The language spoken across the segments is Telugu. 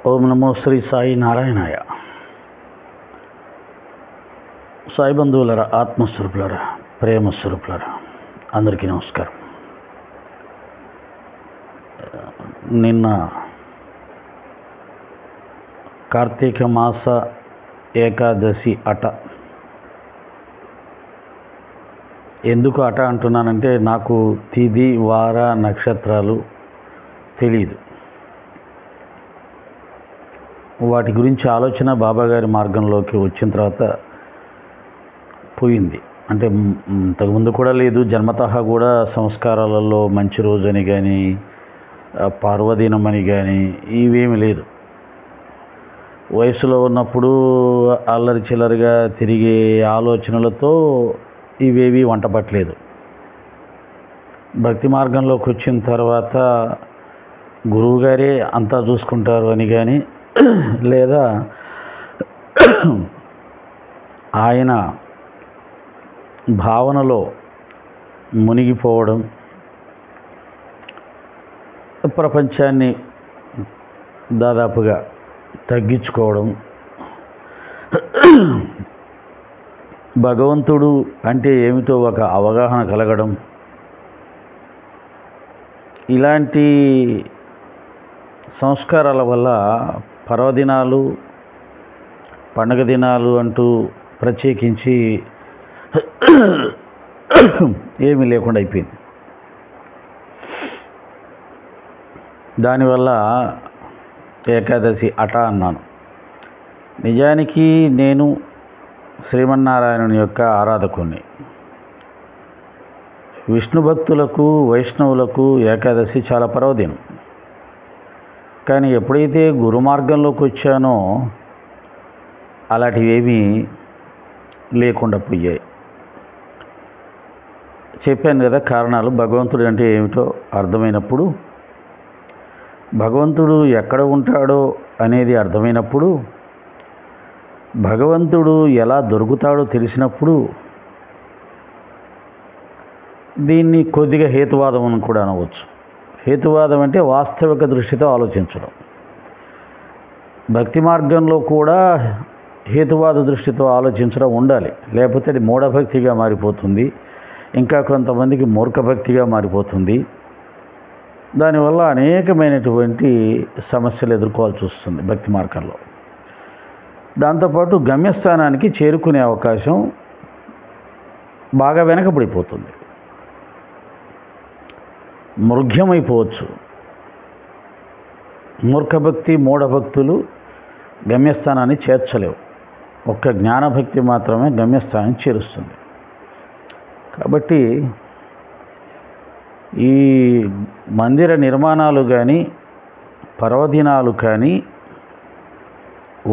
ఓం నమో శ్రీ సాయి నారాయణాయ. సాయి బంధువులరా, ఆత్మస్వరూపులరా, ప్రేమస్వరూపులరా, అందరికీ నమస్కారం. నిన్న కార్తీక మాస ఏకాదశి అట. ఎందుకు అట అంటున్నానంటే నాకు తిథి వార నక్షత్రాలు తెలియదు. వాటి గురించి ఆలోచన బాబాగారి మార్గంలోకి వచ్చిన తర్వాత పోయింది. అంటే ఇంతకుముందు కూడా లేదు. జన్మతః కూడా సంస్కారాలలో మంచి రోజని కానీ పర్వదినం అని కానీ ఇవేమి లేదు. వయసులో ఉన్నప్పుడు అల్లరి చిల్లరిగా తిరిగే ఆలోచనలతో ఇవేవి వంటపట్టలేదు. భక్తి మార్గంలోకి వచ్చిన తర్వాత గురువుగారే అంతా చూసుకుంటారు అని కానీ, లేదా ఆయన భావనలో మునిగిపోవడం, ప్రపంచాన్ని దాదాపుగా తగ్గించుకోవడం, భగవంతుడు అంటే ఏమిటో ఒక అవగాహన కలగడం, ఇలాంటి సంస్కారాల వల్ల పర్వదినాలు పండగ దినాలు అంటూ ప్రత్యేకించి ఏమీ లేకుండా అయిపోయింది. దానివల్ల ఏకాదశి అట అన్నాను. నిజానికి నేను శ్రీమన్నారాయణుని యొక్క ఆరాధకుణ్ణి. విష్ణు భక్తులకు, వైష్ణవులకు ఏకాదశి చాలా పర్వదినం. కానీ ఎప్పుడైతే గురు మార్గంలోకి వచ్చానో అలాంటివేమీ లేకుండా పోయాయి. చెప్పాను కదా కారణాలు. భగవంతుడు అంటే ఏమిటో అర్థమైనప్పుడు, భగవంతుడు ఎక్కడ ఉంటాడో అనేది అర్థమైనప్పుడు, భగవంతుడు ఎలా దొరుకుతాడో తెలిసినప్పుడు, దీన్ని కొద్దిగా హేతువాదం అని కూడా అనవచ్చు. హేతువాదం అంటే వాస్తవిక దృష్టితో ఆలోచించడం. భక్తి మార్గంలో కూడా హేతువాద దృష్టితో ఆలోచించడం ఉండాలి. లేకపోతే అది మూఢభక్తిగా మారిపోతుంది, ఇంకా కొంతమందికి మూర్ఖభక్తిగా మారిపోతుంది. దానివల్ల అనేకమైనటువంటి సమస్యలు ఎదుర్కోవాల్సి వస్తుంది భక్తి మార్గంలో. దాంతోపాటు గమ్యస్థానానికి చేరుకునే అవకాశం బాగా వెనకబడిపోతుంది, మృగ్యమైపోవచ్చు. మూర్ఖభక్తి, మూఢభక్తులు గమ్యస్థానాన్ని చేర్చలేవు. ఒక్క జ్ఞానభక్తి మాత్రమే గమ్యస్థానాన్ని చేరుస్తుంది. కాబట్టి ఈ మందిర నిర్మాణాలు కానీ పర్వదినాలు కానీ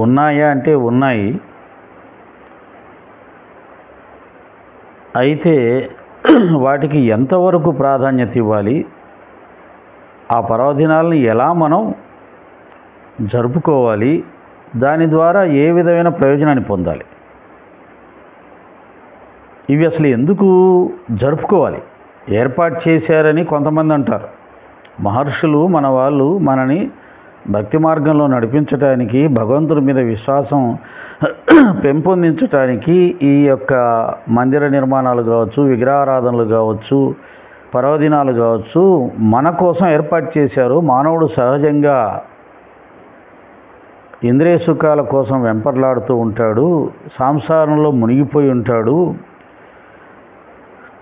ఉన్నాయా అంటే ఉన్నాయి. అయితే వాటికి ఎంతవరకు ప్రాధాన్యత ఇవ్వాలి, ఆ పర్వదినాలను ఎలా మనం జరుపుకోవాలి, దాని ద్వారా ఏ విధమైన ప్రయోజనాన్ని పొందాలి, ఇవి అసలు ఎందుకు జరుపుకోవాలి, ఏర్పాటు చేశారని కొంతమంది అంటారు. మహర్షులు మన వాళ్ళు మనని భక్తి మార్గంలో నడిపించడానికి, భగవంతుడి మీద విశ్వాసం పెంపొందించడానికి ఈ యొక్క మందిర నిర్మాణాలు కావచ్చు, విగ్రహారాధనలు కావచ్చు, పర్వదినాలు కావచ్చు మన కోసం ఏర్పాటు చేశారు. మానవుడు సహజంగా ఇంద్రియ సుఖాల కోసం వెంపర్లాడుతూ ఉంటాడు, సంసారంలో మునిగిపోయి ఉంటాడు.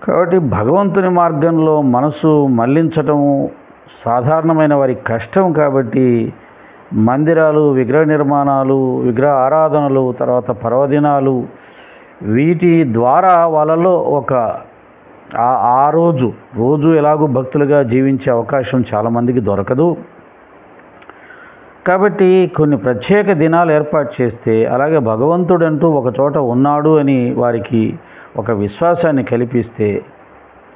కాబట్టి భగవంతుని మార్గంలో మనసు మళ్లించటం సాధారణమైన వారి కష్టం. కాబట్టి మందిరాలు, విగ్రహ నిర్మాణాలు, విగ్రహ ఆరాధనలు, తర్వాత పర్వదినాలు, వీటి ద్వారా వాళ్ళలో ఒక ఆ రోజు ఎలాగూ భక్తులుగా జీవించే అవకాశం చాలామందికి దొరకదు. కాబట్టి కొన్ని ప్రత్యేక దినాలు ఏర్పాటు చేస్తే, అలాగే భగవంతుడంటూ ఒక చోట ఉన్నాడు అని వారికి ఒక విశ్వాసాన్ని కల్పిస్తే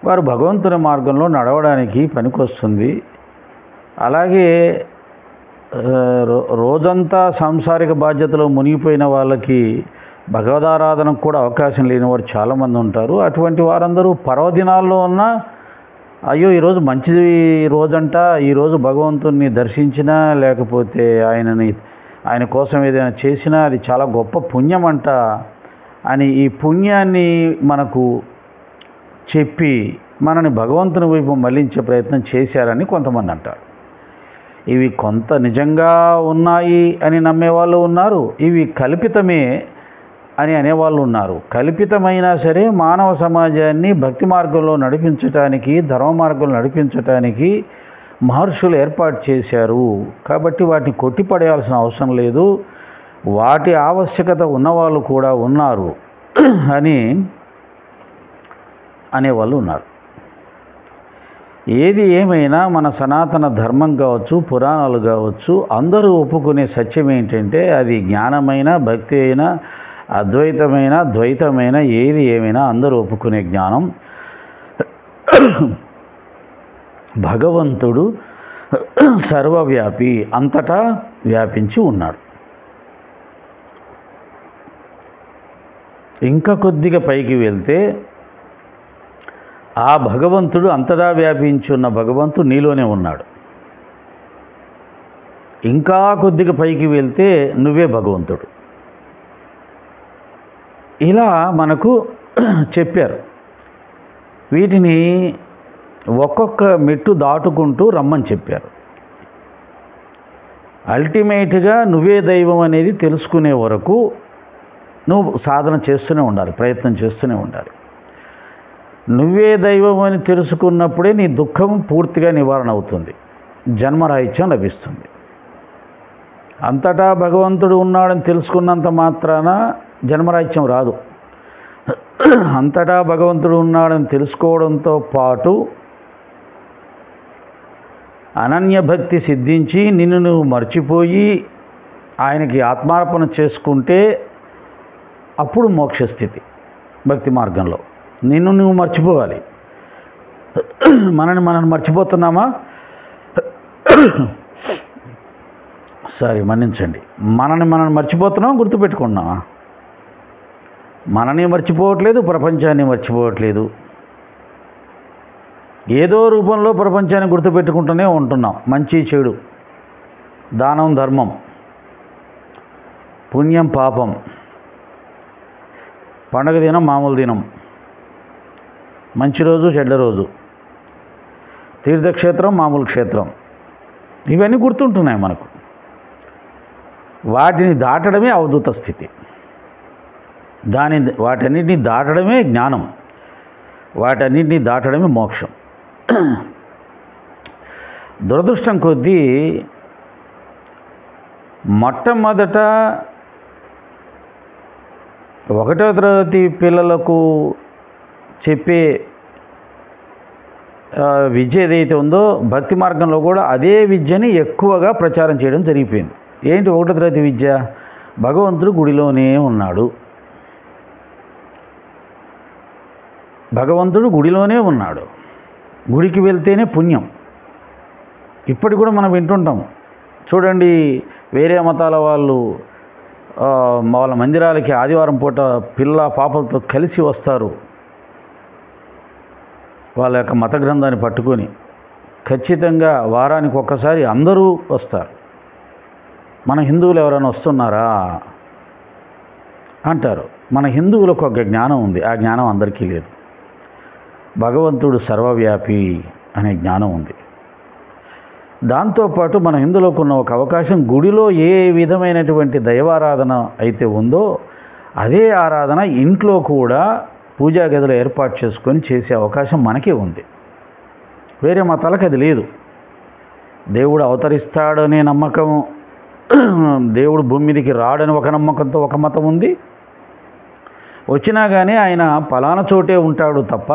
వారు భగవంతుని మార్గంలో నడవడానికి పనికొస్తుంది. అలాగే రోజంతా సాంసారిక బాధ్యతలో మునిగిపోయిన వాళ్ళకి భగవదారాధనకు కూడా అవకాశం లేని వారు చాలామంది ఉంటారు. అటువంటి వారందరూ పర్వదినాల్లో ఉన్న అయ్యో ఈరోజు మంచి రోజంట, ఈరోజు భగవంతుణ్ణి దర్శించినా లేకపోతే ఆయన కోసం ఏదైనా చేసినా అది చాలా గొప్ప పుణ్యం అంట అని ఈ పుణ్యాన్ని మనకు చెప్పి మనని భగవంతుని వైపు మళ్లించే ప్రయత్నం చేశారని కొంతమంది అంటారు. ఇవి కొంత నిజంగా ఉన్నాయి అని నమ్మేవాళ్ళు ఉన్నారు, ఇవి కల్పితమే అని అనేవాళ్ళు ఉన్నారు. కల్పితమైనా సరే మానవ సమాజాన్ని భక్తి మార్గంలో నడిపించటానికి, ధర్మ మార్గంలో నడిపించటానికి మహర్షులు ఏర్పాటు చేశారు. కాబట్టి వాటిని కొట్టిపడేయాల్సిన అవసరం లేదు, వాటి ఆవశ్యకత ఉన్నవాళ్ళు కూడా ఉన్నారు అని అనేవాళ్ళు ఉన్నారు. ఏది ఏమైనా మన సనాతన ధర్మం కావచ్చు, పురాణాలు కావచ్చు, అందరూ ఒప్పుకునే సత్యం ఏంటంటే అది జ్ఞానమైన, భక్తి అయినా, అద్వైతమైన, ద్వైతమైన, ఏది ఏమైనా అందరూ ఒప్పుకునే జ్ఞానం భగవంతుడు సర్వవ్యాపి, అంతటా వ్యాపించి ఉన్నాడు. ఇంకా కొద్దిగా పైకి వెళ్తే ఆ భగవంతుడు అంతటా వ్యాపించి ఉన్న భగవంతుడు నీలోనే ఉన్నాడు. ఇంకా కొద్దిగా పైకి వెళ్తే నువ్వే భగవంతుడు. ఇలా మనకు చెప్పారు. వీటిని ఒక్కొక్క మెట్టు దాటుకుంటూ రమ్మని చెప్పారు. అల్టిమేట్గా నువ్వే దైవం అనేది తెలుసుకునే వరకు నువ్వు సాధన చేస్తూనే ఉండాలి, ప్రయత్నం చేస్తూనే ఉండాలి. నువ్వే దైవం అని తెలుసుకున్నప్పుడే నీ దుఃఖం పూర్తిగా నివారణ అవుతుంది, జన్మరాహిత్యం లభిస్తుంది. అంతటా భగవంతుడు ఉన్నాడని తెలుసుకున్నంత మాత్రాన జన్మరాహిత్యం రాదు. అంతటా భగవంతుడు ఉన్నాడని తెలుసుకోవడంతో పాటు అనన్యభక్తి సిద్ధించి నిన్ను నువ్వు మర్చిపోయి ఆయనకి ఆత్మార్పణ చేసుకుంటే అప్పుడు మోక్షస్థితి. భక్తి మార్గంలో నిన్ను నువ్వు మర్చిపోవాలి. మనల్ని మర్చిపోతున్నామా? మన్నించండి, మనల్ని మర్చిపోతున్నామా, గుర్తుపెట్టుకున్నామా? మనని మర్చిపోవట్లేదు, ప్రపంచాన్ని మర్చిపోవట్లేదు. ఏదో రూపంలో ప్రపంచాన్ని గుర్తుపెట్టుకుంటూనే ఉంటున్నాం. మంచి చెడు, దానం ధర్మం, పుణ్యం పాపం, పండగ దినం మామూలు దినం, మంచి రోజు చెడ్డ రోజు, తీర్థక్షేత్రం మామూలు క్షేత్రం, ఇవన్నీ గుర్తుంటున్నాయి మనకు. వాటిని దాటడమే అవధూత స్థితి. వాటన్నిటిని దాటడమే జ్ఞానం, వాటన్నిటిని దాటడమే మోక్షం. దురదృష్టం కొద్దీ మొట్టమొదట 1వ తరగతి పిల్లలకు చెప్పే విద్య ఏదైతే ఉందో భక్తి మార్గంలో కూడా అదే విద్యని ఎక్కువగా ప్రచారం చేయడం జరిగిపోయింది. ఏంటి 1వ తరగతి విద్య? భగవంతుడు గుడిలోనే ఉన్నాడు, భగవంతుడు గుడిలోనే ఉన్నాడు, గుడికి వెళ్తేనే పుణ్యం. ఇప్పటికి కూడా మనం వింటుంటాం. చూడండి, వేరే మతాల వాళ్ళు వాళ్ళ మందిరాలకి ఆదివారం పూట పిల్ల పాపలతో కలిసి వస్తారు. వాళ్ళ యొక్క మత గ్రంథాన్ని పట్టుకొని ఖచ్చితంగా వారానికి ఒక్కసారి అందరూ వస్తారు. మన హిందువులు ఎవరైనా వస్తున్నారా అంటారు. మన హిందువులకు ఒక జ్ఞానం ఉంది, ఆ జ్ఞానం అందరికీ లేదు. భగవంతుడు సర్వవ్యాపి అనే జ్ఞానం ఉంది. దాంతోపాటు మన హిందువులకు ఉన్న ఒక అవకాశం, గుడిలో ఏ విధమైనటువంటి దైవారాధన అయితే ఉందో అదే ఆరాధన ఇంట్లో కూడా పూజా గదిలో ఏర్పాటు చేసుకొని చేసే అవకాశం మనకే ఉంది. వేరే మతాలకు అది లేదు. దేవుడు అవతరిస్తాడనే నమ్మకం, దేవుడు భూమి మీదకి రాడని ఒక నమ్మకంతో ఒక మతం ఉంది. వచ్చినా కానీ ఆయన పలానా చోటే ఉంటాడు తప్ప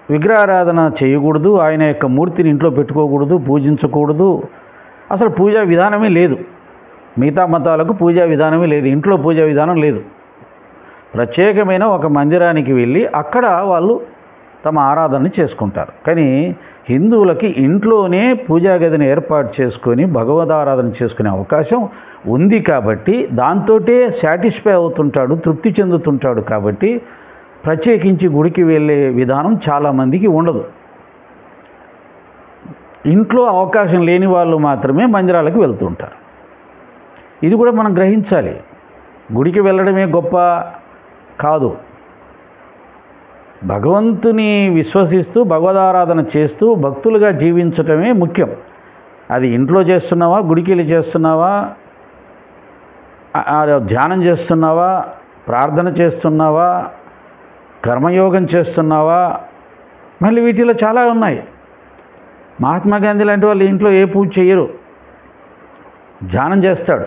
విగ్రహారాధన చేయకూడదు, ఆయన యొక్క మూర్తిని ఇంట్లో పెట్టుకోకూడదు, పూజించకూడదు. అసలు పూజా విధానమే లేదు. మిగతా మతాలకు పూజా విధానమే లేదు, ఇంట్లో పూజా విధానం లేదు. ప్రత్యేకమైన ఒక మందిరానికి వెళ్ళి అక్కడ వాళ్ళు తమ ఆరాధన చేసుకుంటారు. కానీ హిందువులకి ఇంట్లోనే పూజా గదిని ఏర్పాటు చేసుకొని భగవదారాధన చేసుకునే అవకాశం ఉంది. కాబట్టి దాంతోటే సాటిస్ఫై అవుతుంటాడు, తృప్తి చెందుతుంటాడు. కాబట్టి ప్రత్యేకించి గుడికి వెళ్ళే విధానం చాలామందికి ఉండదు. ఇంట్లో అవకాశం లేని వాళ్ళు మాత్రమే మందిరాలకు వెళ్తుంటారు. ఇది కూడా మనం గ్రహించాలి. గుడికి వెళ్ళడమే గొప్ప కాదు. భగవంతుని విశ్వసిస్తూ భగవదారాధన చేస్తూ భక్తులుగా జీవించటమే ముఖ్యం. అది ఇంట్లో చేస్తున్నావా, గుడికి వెళ్ళి చేస్తున్నావా, ధ్యానం చేస్తున్నావా, ప్రార్థన చేస్తున్నావా, కర్మయోగం చేస్తున్నావా, మళ్ళీ వీటిలో చాలా ఉన్నాయి. మహాత్మా గాంధీ లాంటి వాళ్ళు ఇంట్లో ఏ పూజ చేయరు, ధ్యానం చేస్తాడు,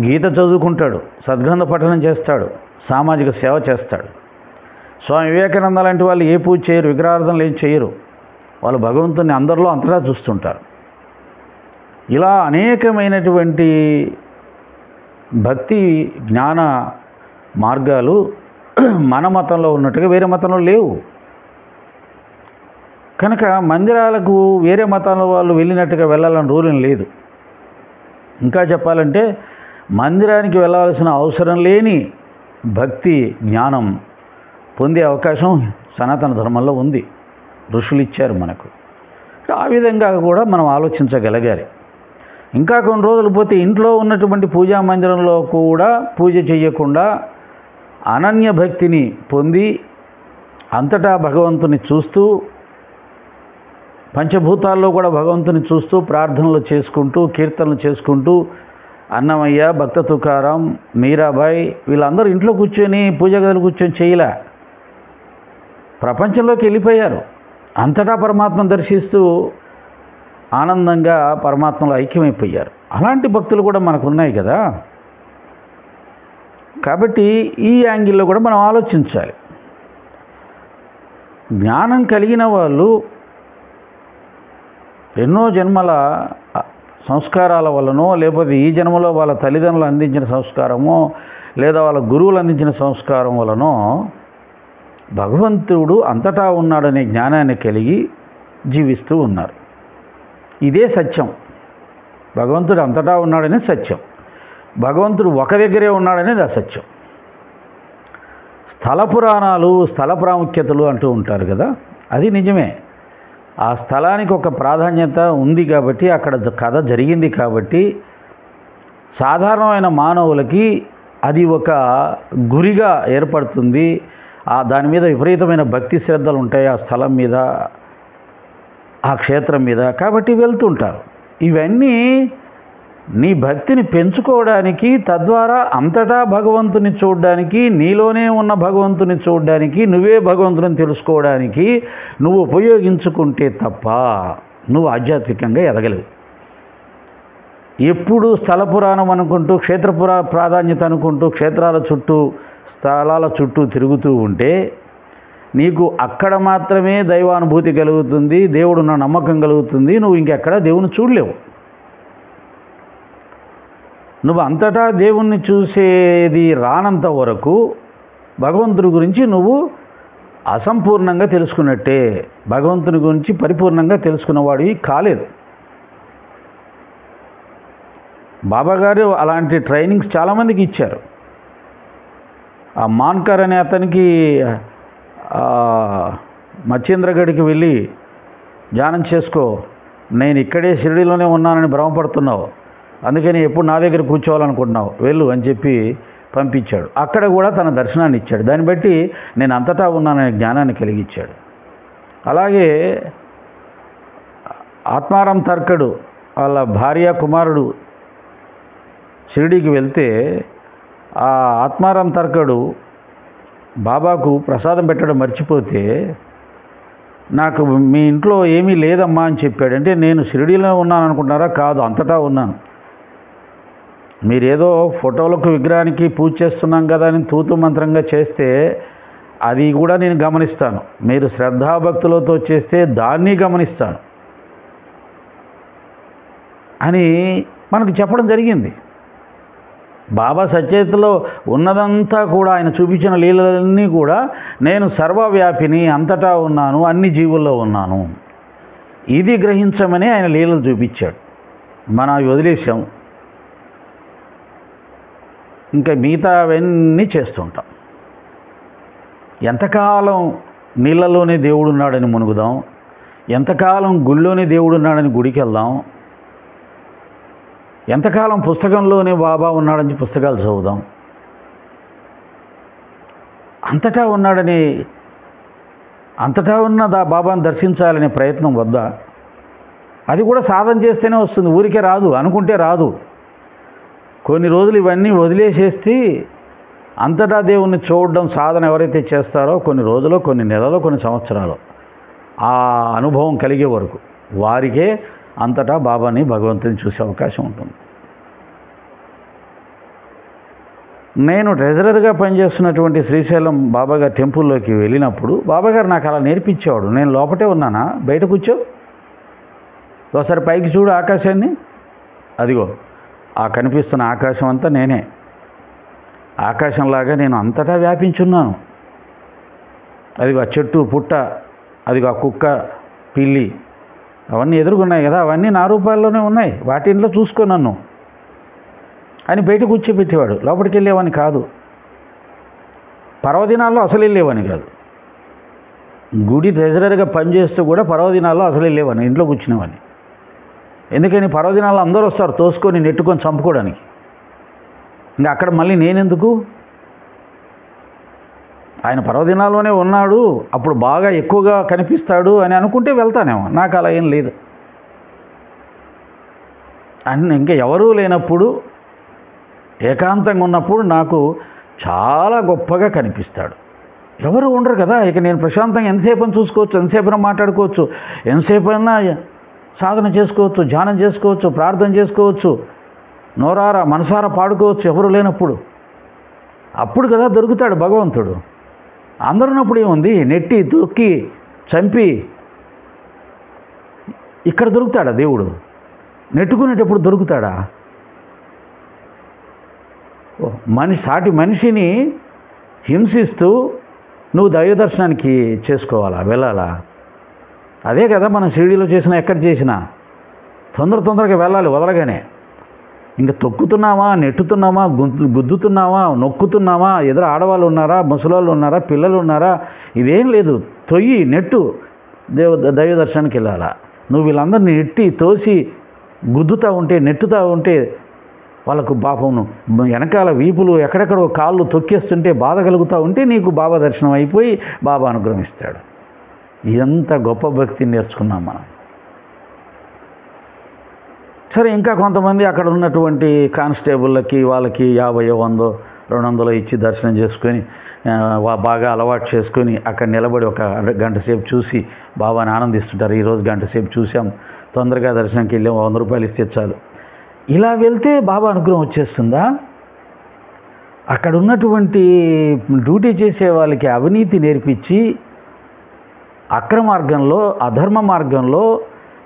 గీత చదువుకుంటాడు, సద్గ్రంథ పఠనం చేస్తాడు, సామాజిక సేవ చేస్తాడు. స్వామి వివేకానంద లాంటి వాళ్ళు ఏ పూజ చేయరు, విగ్రహార్థనలు ఏం చేయరు. వాళ్ళు భగవంతుని అందరిలో అంతటా చూస్తుంటారు. ఇలా అనేకమైనటువంటి భక్తి జ్ఞాన మార్గాలు మన మతంలో ఉన్నట్టుగా వేరే మతంలో లేవు. కనుక మందిరాలకు వేరే మతాల వాళ్ళు వెళ్ళినట్టుగా వెళ్ళాలని రూల్ ఏం లేదు. ఇంకా చెప్పాలంటే మందిరానికి వెళ్ళవలసిన అవసరం లేని భక్తి జ్ఞానం పొందే అవకాశం సనాతన ధర్మంలో ఉంది. ఋషులు ఇచ్చారు మనకు. ఆ విధంగా కూడా మనం ఆలోచించగలగాలి. ఇంకా కొన్ని రోజులు పోతే ఇంట్లో ఉన్నటువంటి పూజా మందిరంలో కూడా పూజ చేయకుండా అనన్య భక్తిని పొంది అంతటా భగవంతుని చూస్తూ పంచభూతాల్లో కూడా భగవంతుని చూస్తూ ప్రార్థనలు చేసుకుంటూ కీర్తనలు చేసుకుంటూ అన్నమయ్య, భక్త తుకారాం, మీరాబాయి వీళ్ళందరూ ఇంట్లో కూర్చొని పూజ గదులు కూర్చొని చేయలే. ప్రపంచంలోకి వెళ్ళిపోయారు. అంతటా పరమాత్మను దర్శిస్తూ ఆనందంగా పరమాత్మలో ఐక్యమైపోయారు. అలాంటి భక్తులు కూడా మనకు ఉన్నాయి కదా. కాబట్టి ఈ యాంగిల్లో కూడా మనం ఆలోచించాలి. జ్ఞానం కలిగిన వాళ్ళు ఎన్నో జన్మల సంస్కారాల వలనో లేకపోతే ఈ జన్మలో వాళ్ళ తల్లిదండ్రులు అందించిన సంస్కారమో లేదా వాళ్ళ గురువులు అందించిన సంస్కారం వలనో భగవంతుడు అంతటా ఉన్నాడనే జ్ఞానాన్ని కలిగి జీవిస్తూ ఉన్నారు. ఇదే సత్యం. భగవంతుడు అంతటా ఉన్నాడనే సత్యం. భగవంతుడు ఒక దగ్గరే ఉన్నాడనేది అసత్యం. స్థల పురాణాలు, స్థల ప్రాముఖ్యతలు అంటూ ఉంటారు కదా, అది నిజమే. ఆ స్థలానికి ఒక ప్రాధాన్యత ఉంది కాబట్టి, అక్కడ కథ జరిగింది కాబట్టి సాధారణమైన మానవులకి అది ఒక గురిగా ఏర్పడుతుంది. దాని మీద విపరీతమైన భక్తి శ్రద్ధలు ఉంటాయి, ఆ స్థలం మీద, ఆ క్షేత్రం మీద. కాబట్టి వెళ్తుంటారు. ఇవన్నీ నీ భక్తిని పెంచుకోవడానికి, తద్వారా అంతటా భగవంతుని చూడడానికి, నీలోనే ఉన్న భగవంతుని చూడడానికి, నువ్వే భగవంతుని తెలుసుకోవడానికి నువ్వు ఉపయోగించుకుంటే తప్ప నువ్వు ఆధ్యాత్మికంగా ఎదగలేవు. ఎప్పుడు స్థల పురాణం అనుకుంటూ, క్షేత్ర ప్రాధాన్యత అనుకుంటూ, క్షేత్రాల చుట్టూ, స్థలాల చుట్టూ తిరుగుతూ ఉంటే నీకు అక్కడ మాత్రమే దైవానుభూతి కలుగుతుంది, దేవుడున్న నమ్మకం కలుగుతుంది. నువ్వు ఇంకెక్కడ దేవుని చూడలేవు. నువ్వు అంతటా దేవుణ్ణి చూసేది రానంత వరకు భగవంతుడి గురించి నువ్వు అసంపూర్ణంగా తెలుసుకున్నట్టే. భగవంతుని గురించి పరిపూర్ణంగా తెలుసుకున్నవాడివి కాలేదు. బాబాగారు అలాంటి ట్రైనింగ్స్ చాలామందికి ఇచ్చారు. ఆ మాన్కర్ అనే అతనికి మచ్చేంద్రగఢ్కి వెళ్ళి ధ్యానం చేసుకో, నేను ఇక్కడే షిరిడీలోనే ఉన్నానని భ్రమపడుతున్నావు, అందుకని ఎప్పుడు నా దగ్గర కూర్చోవాలనుకుంటున్నావు, వెళ్ళు అని చెప్పి పంపించాడు. అక్కడ కూడా తన దర్శనాన్ని ఇచ్చాడు. దాన్ని బట్టి నేను అంతటా ఉన్నాననే జ్ఞానాన్ని కలిగించాడు. అలాగే ఆత్మారాం తర్కడు వాళ్ళ భార్య కుమారుడు షిరిడీకి వెళ్తే ఆ ఆత్మారాం తర్కడు బాబాకు ప్రసాదం పెట్టడం మర్చిపోతే, నాకు మీ ఇంట్లో ఏమీ లేదమ్మా అని చెప్పాడు. అంటే నేను షిరిడీలో ఉన్నాను అనుకుంటున్నారా? కాదు, అంతటా ఉన్నాను. మీరేదో ఫోటోలకు విగ్రహానికి పూజ చేస్తున్నాం కదా అని తూతు మంత్రంగా చేస్తే అది కూడా నేను గమనిస్తాను. మీరు శ్రద్ధాభక్తులతో చేస్తే దాన్ని గమనిస్తాను అని మనకు చెప్పడం జరిగింది. బాబా సచేతలో ఉన్నదంతా కూడా ఆయన చూపించిన లీలలన్నీ కూడా నేను సర్వవ్యాపిని, అంతటా ఉన్నాను, అన్ని జీవుల్లో ఉన్నాను, ఇది గ్రహించమని ఆయన లీలలు చూపించాడు. మనం అవి వదిలేసాం, ఇంకా మిగతా అవన్నీ చేస్తుంటాం. ఎంతకాలం నీళ్ళలోనే దేవుడు ఉన్నాడని మునుగుదాం, ఎంతకాలం గుళ్ళోనే దేవుడు ఉన్నాడని గుడికి వెళ్దాం, ఎంతకాలం పుస్తకంలోనే బాబా ఉన్నాడని పుస్తకాలు చదువుదాం. అంతటా ఉన్నాడని, అంతటా ఉన్న బాబాను దర్శించాలనే ప్రయత్నం వద్దా? అది కూడా సాధన చేస్తేనే వస్తుంది, ఊరికే రాదు, అనుకుంటే రాదు. కొన్ని రోజులు ఇవన్నీ వదిలేసేస్తే అంతటా దేవుణ్ణి చూడడం సాధన ఎవరైతే చేస్తారో కొన్ని రోజులు, కొన్ని నెలలు, కొన్ని సంవత్సరాలు ఆ అనుభవం కలిగే వరకు వారికే అంతటా బాబాని, భగవంతుని చూసే అవకాశం ఉంటుంది. నేను ట్రెజరర్గా పనిచేస్తున్నటువంటి శ్రీశైలం బాబాగారి టెంపుల్లోకి వెళ్ళినప్పుడు బాబాగారు నాకు అలా నేర్పించేవాడు. నేను లోపటే ఉన్నానా, బయట కూర్చో, ఒకసారి పైకి చూడు ఆకాశాన్ని, అదిగో ఆ కనిపిస్తున్న ఆకాశం అంతా నేనే. ఆకాశంలాగా నేను అంతటా వ్యాపించున్నాను. అదిగో ఆ చెట్టు పుట్ట, అదిగో ఆ కుక్క పిల్లి అవన్నీ ఎదురుగున్నాయి కదా, అవన్నీ నా రూపాల్లోనే ఉన్నాయి, వాటి ఇంట్లో చూసుకో నన్ను అని బయట కూర్చోబెట్టేవాడు. లోపలికి వెళ్ళేవాని కాదు, పర్వదినాల్లో అసలు వెళ్ళేవాని కాదు. గుడి ట్రెజరర్గా పనిచేస్తూ కూడా పర్వదినాల్లో అసలు వెళ్ళేవాని, ఇంట్లో కూర్చునేవాని. ఎందుకని పర్వదినాల్లో అందరూ వస్తారు తోసుకొని నెట్టుకొని చంపుకోవడానికి. ఇంకా అక్కడ మళ్ళీ నేనెందుకు? ఆయన పర్వదినాల్లోనే ఉన్నాడు, అప్పుడు బాగా ఎక్కువగా కనిపిస్తాడు అని అనుకుంటే వెళ్తానేమో. నాకు అలా ఏం లేదు. ఇంకా ఎవరూ లేనప్పుడు, ఏకాంతంగా ఉన్నప్పుడు నాకు చాలా గొప్పగా కనిపిస్తాడు. ఎవరు ఉండరు కదా, ఇక నేను ప్రశాంతంగా ఎంతసేపు చూసుకోవచ్చు, ఎంతసేపు మాట్లాడుకోవచ్చు, ఎంతసేపు అయినా సాధన చేసుకోవచ్చు, ధ్యానం చేసుకోవచ్చు, ప్రార్థన చేసుకోవచ్చు, నోరారా మనసారా పాడుకోవచ్చు ఎవరు లేనప్పుడు. అప్పుడు కదా దొరుకుతాడు భగవంతుడు. అందరున్నప్పుడు ఏముంది, నెట్టి తొక్కి చంపి ఇక్కడ దొరుకుతాడా దేవుడు? నెట్టుకునేటప్పుడు దొరుకుతాడా? సాటి మనిషిని హింసిస్తూ నువ్వు దైవ దర్శనానికి చేసుకోవాలా, వెళ్ళాలా? అదే కదా మనం షిరిడీలో చేసినా, ఎక్కడ చేసినా తొందరగా వెళ్ళాలి వదలగానే. ఇంకా తొక్కుతున్నామా, నెట్టుతున్నామా, గుద్దుతున్నామా, నొక్కుతున్నామా, ఎదురు ఆడవాళ్ళు ఉన్నారా, ముసలాళ్ళు ఉన్నారా, పిల్లలు ఉన్నారా, ఇదేం లేదు. తొయ్యి నెట్టు దైవ దర్శనానికి వెళ్ళాలా. నువ్వు వీళ్ళందరినీ నెట్టి తోసి గుద్దుతూ ఉంటే, నెట్టుతూ ఉంటే వాళ్ళకు పాపం వెనకాల వీపులు ఎక్కడెక్కడో కాళ్ళు తొక్కేస్తుంటే బాధ కలుగుతూ ఉంటే నీకు బాబా దర్శనం అయిపోయి బాబా అనుగ్రహిస్తాడు. ఎంత గొప్ప భక్తిని నేర్చుకున్నాం మనం. సరే, ఇంకా కొంతమంది అక్కడ ఉన్నటువంటి కానిస్టేబుళ్ళకి వాళ్ళకి 50, 100, 200 ఇచ్చి దర్శనం చేసుకొని బాగా అలవాటు చేసుకొని అక్కడ నిలబడి ఒక గంట సేపు చూసి బాబాని ఆనందిస్తుంటారు. ఈరోజు గంట సేపు చూసాం, తొందరగా దర్శనంకి వెళ్ళాం, 100 రూపాయలు ఇస్తే చాలు. ఇలా వెళ్తే బాబా అనుగ్రహం వచ్చేస్తుందా? అక్కడ ఉన్నటువంటి డ్యూటీ చేసే వాళ్ళకి అవినీతి నేర్పించి అక్రమ మార్గంలో, అధర్మ మార్గంలో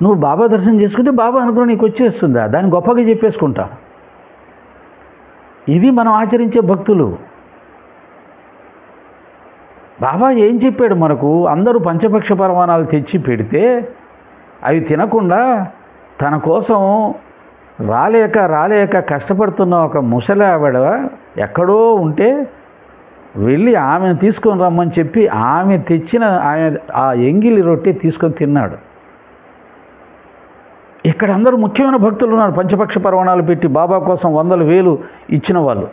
నువ్వు బాబా దర్శనం చేసుకుంటే బాబా అనుగ్రహం నీకు వచ్చేస్తుందా? దాన్ని గొప్పగా చెప్పేసుకుంటా. ఇది మనం ఆచరించే భక్తులు. బాబా ఏం చెప్పాడు మనకు? అందరూ పంచపక్ష పరమాణాలు తెచ్చి పెడితే అవి తినకుండా తన కోసం రాలేక కష్టపడుతున్న ఒక ముసలి ఆవిడ ఎక్కడో ఉంటే వెళ్ళి ఆమెను తీసుకొని రమ్మని చెప్పి ఆమె తెచ్చిన ఆ ఎంగిలి రొట్టె తీసుకొని తిన్నాడు. ఇక్కడ అందరూ ముఖ్యమైన భక్తులు ఉన్నారు, పంచపక్ష పరమాణాలు పెట్టి బాబా కోసం 100,000 ఇచ్చిన వాళ్ళు.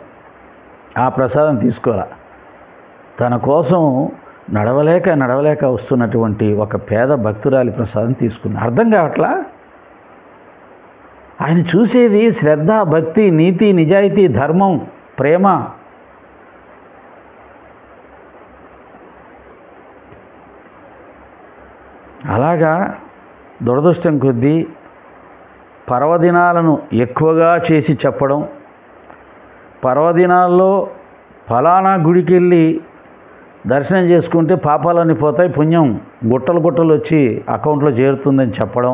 ఆ ప్రసాదం తీసుకోవాలా. తన కోసం నడవలేక వస్తున్నటువంటి ఒక పేద భక్తురాలి ప్రసాదం తీసుకున్నాడు. అర్థం కావట్లా? ఆయన చూసేది శ్రద్ధ, భక్తి, నీతి, నిజాయితీ, ధర్మం, ప్రేమ. అలాగా దురదృష్టం కొద్దీ పర్వదినాలను ఎక్కువగా చేసి చెప్పడం, పర్వదినాల్లో ఫలానా గుడికి వెళ్ళి దర్శనం చేసుకుంటే పాపాలన్నీ పోతాయి, పుణ్యం గుట్టలు వచ్చి అకౌంట్లో చేరుతుందని చెప్పడం,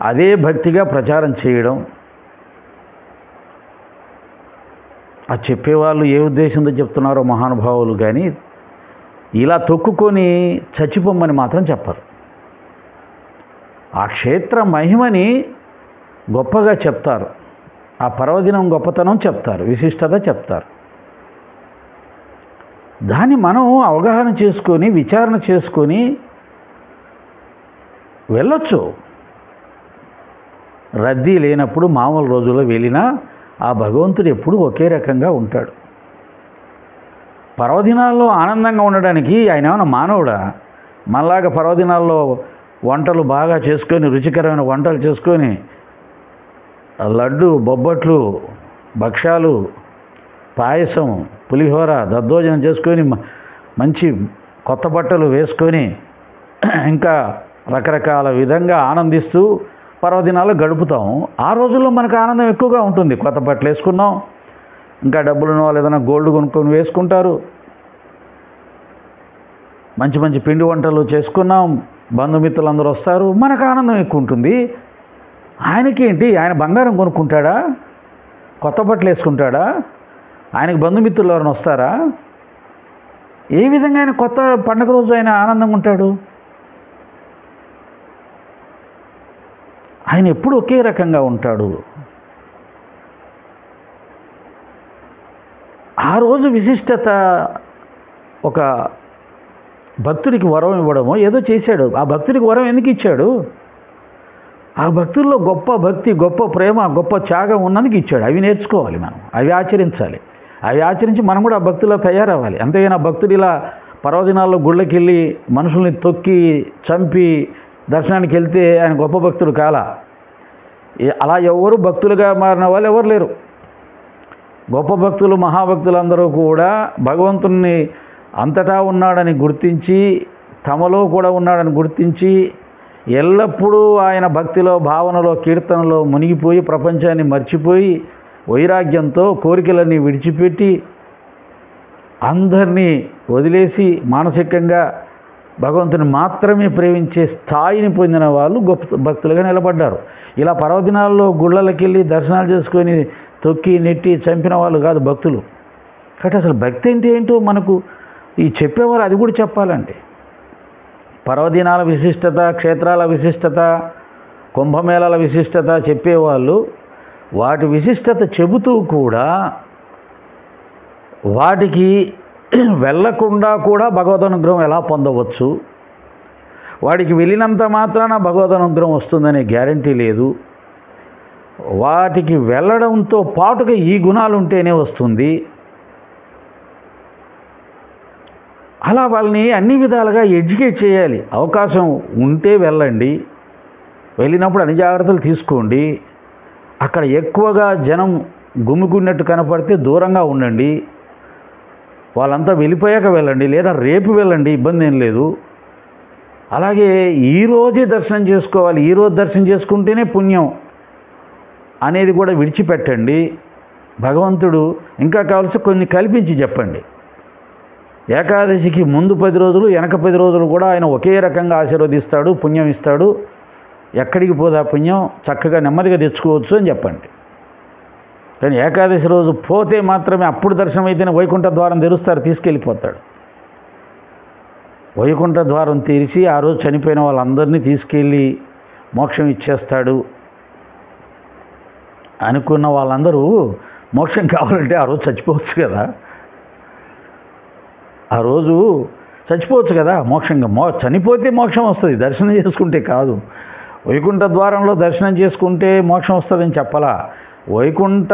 అదే భక్తిగా ప్రచారం చేయడం. ఆ చెప్పేవాళ్ళు ఏ ఉద్దేశంతో చెప్తున్నారో మహానుభావులు, కానీ ఇలా తొక్కుకొని చచ్చిపోమ్మని మాత్రం చెప్పరు. ఆ క్షేత్ర మహిమని గొప్పగా చెప్తారు, ఆ పర్వదినం గొప్పతనం చెప్తారు, విశిష్టత చెప్తారు. దాన్ని మనం అవగాహన చేసుకొని విచారణ చేసుకొని వెళ్ళొచ్చు. రద్దీ లేనప్పుడు మామూలు రోజుల్లో వెళ్ళినా ఆ భగవంతుడు ఎప్పుడూ ఒకే రకంగా ఉంటాడు. పర్వదినాల్లో ఆనందంగా ఉండడానికి ఆయన ఏమైనా మానవుడా? మనలాగా పర్వదినాల్లో వంటలు బాగా చేసుకొని రుచికరమైన వంటలు చేసుకొని లడ్డు, బొబ్బట్లు, భక్ష్యాలు, పాయసం, పులిహోర, దద్దోజనం చేసుకొని మంచి కొత్త బట్టలు వేసుకొని ఇంకా రకరకాల విధంగా ఆనందిస్తూ పర్వదినాలు గడుపుతాం. ఆ రోజుల్లో మనకు ఆనందం ఎక్కువగా ఉంటుంది. కొత్త బట్టలు వేసుకున్నాం, ఇంకా డబ్బులున్న వాళ్ళు ఏదైనా గోల్డ్ కొనుక్కొని వేసుకుంటారు, మంచి మంచి పిండి వంటలు చేసుకున్నాం, బంధుమిత్రులు అందరూ వస్తారు, మనకు ఆనందం ఎక్కువ ఉంటుంది. ఆయనకేంటి? ఆయన బంగారం కొనుక్కుంటాడా? కొత్త బట్టలు వేసుకుంటాడా? ఆయనకు బంధుమిత్రులు ఎవరైనా వస్తారా? ఏ విధంగా ఆయన కొత్త పండుగ రోజు ఆయన ఆనందంగా ఉంటాడు? ఆయన ఎప్పుడు ఒకే రకంగా ఉంటాడు. ఆ రోజు విశిష్టత ఒక భక్తుడికి వరం ఇవ్వడమో ఏదో చేశాడు. ఆ భక్తుడికి వరం ఎందుకు ఇచ్చాడు? ఆ భక్తుల్లో గొప్ప భక్తి, గొప్ప ప్రేమ, గొప్ప త్యాగం ఉన్నందుకు ఇచ్చాడు. అవి నేర్చుకోవాలి మనం, అవి ఆచరించాలి. అవి ఆచరించి మనం కూడా ఆ భక్తుల్లో తయారవ్వాలి. అంతేగాని ఆ భక్తుడు ఇలా పర్వదినాల్లో గుళ్ళకి వెళ్ళి మనుషుల్ని తొక్కి చంపి దర్శనానికి వెళ్తే ఆయన గొప్ప భక్తుడు కాలా. అలా ఎవరు భక్తులుగా మారిన వాళ్ళు ఎవరు లేరు. గొప్ప భక్తులు, మహాభక్తులందరూ కూడా భగవంతుని అంతటా ఉన్నాడని గుర్తించి, తమలో కూడా ఉన్నాడని గుర్తించి, ఎల్లప్పుడూ ఆయన భక్తిలో, భావనలో, కీర్తనలో మునిగిపోయి ప్రపంచాన్ని మర్చిపోయి వైరాగ్యంతో కోరికలన్నీ విడిచిపెట్టి అందరినీ వదిలేసి మానసికంగా భగవంతుని మాత్రమే ప్రేమించే స్థాయిని పొందిన వాళ్ళు గొప్ప భక్తులుగా నిలబడ్డారు. ఇలా పర్వదినాల్లో గుళ్ళకి వెళ్ళి దర్శనాలు చేసుకొని తొక్కి నెట్టి చంపిన వాళ్ళు కాదు భక్తులు. కాబట్టి అసలు భక్తి అంటే ఏంటో మనకు ఈ చెప్పేవారు అది కూడా చెప్పాలండి. పర్వదినాల విశిష్టత, క్షేత్రాల విశిష్టత, కుంభమేళాల విశిష్టత చెప్పేవాళ్ళు వాటి విశిష్టత చెబుతూ కూడా వాటికి వెళ్ళకుండా కూడా భగవదనుగ్రహం ఎలా పొందవచ్చు, వాడికి వెళ్ళినంత మాత్రాన భగవదనుగ్రహం వస్తుందనే గ్యారంటీ లేదు. వాటికి వెళ్ళడంతో పాటుగా ఈ గుణాలు ఉంటేనే వస్తుంది. అలా వాళ్ళని అన్ని విధాలుగా ఎడ్యుకేట్ చేయాలి. అవకాశం ఉంటే వెళ్ళండి, వెళ్ళినప్పుడు అన్ని జాగ్రత్తలు తీసుకోండి. అక్కడ ఎక్కువగా జనం గుమిగున్నట్టు కనపడితే దూరంగా ఉండండి. వాళ్ళంతా వెళ్ళిపోయాక వెళ్ళండి, లేదా రేపు వెళ్ళండి, ఇబ్బంది ఏం లేదు. అలాగే ఈరోజే దర్శనం చేసుకోవాలి, ఈరోజు దర్శనం చేసుకుంటేనే పుణ్యం అనేది కూడా విడిచిపెట్టండి. భగవంతుడు ఇంకా కావాల్సి కొన్ని కల్పించి చెప్పండి. ఏకాదశికి ముందు 10 రోజులు, వెనక 10 రోజులు కూడా ఆయన ఒకే రకంగా ఆశీర్వదిస్తాడు, పుణ్యం ఇస్తాడు. ఎక్కడికి పోదా పుణ్యం, చక్కగా నెమ్మదిగా తెచ్చుకోవచ్చు అని చెప్పండి. కానీ ఏకాదశి రోజు పోతే మాత్రమే అప్పుడు దర్శనం అయితేనే వైకుంఠ ద్వారం తెరుస్తారు, తీసుకెళ్ళిపోతాడు. వైకుంఠ ద్వారం తెరిచి ఆ రోజు చనిపోయిన వాళ్ళందరినీ తీసుకెళ్ళి మోక్షం ఇచ్చేస్తాడు అనుకున్న వాళ్ళందరూ మోక్షం కావాలంటే ఆ రోజు చచ్చిపోవచ్చు కదా. ఆ రోజు చచ్చిపోవచ్చు కదా. మోక్షంగా చనిపోతే మోక్షం వస్తుంది, దర్శనం చేసుకుంటే కాదు. వైకుంఠ ద్వారంలో దర్శనం చేసుకుంటే మోక్షం వస్తుందని చెప్పలా. వైకుంఠ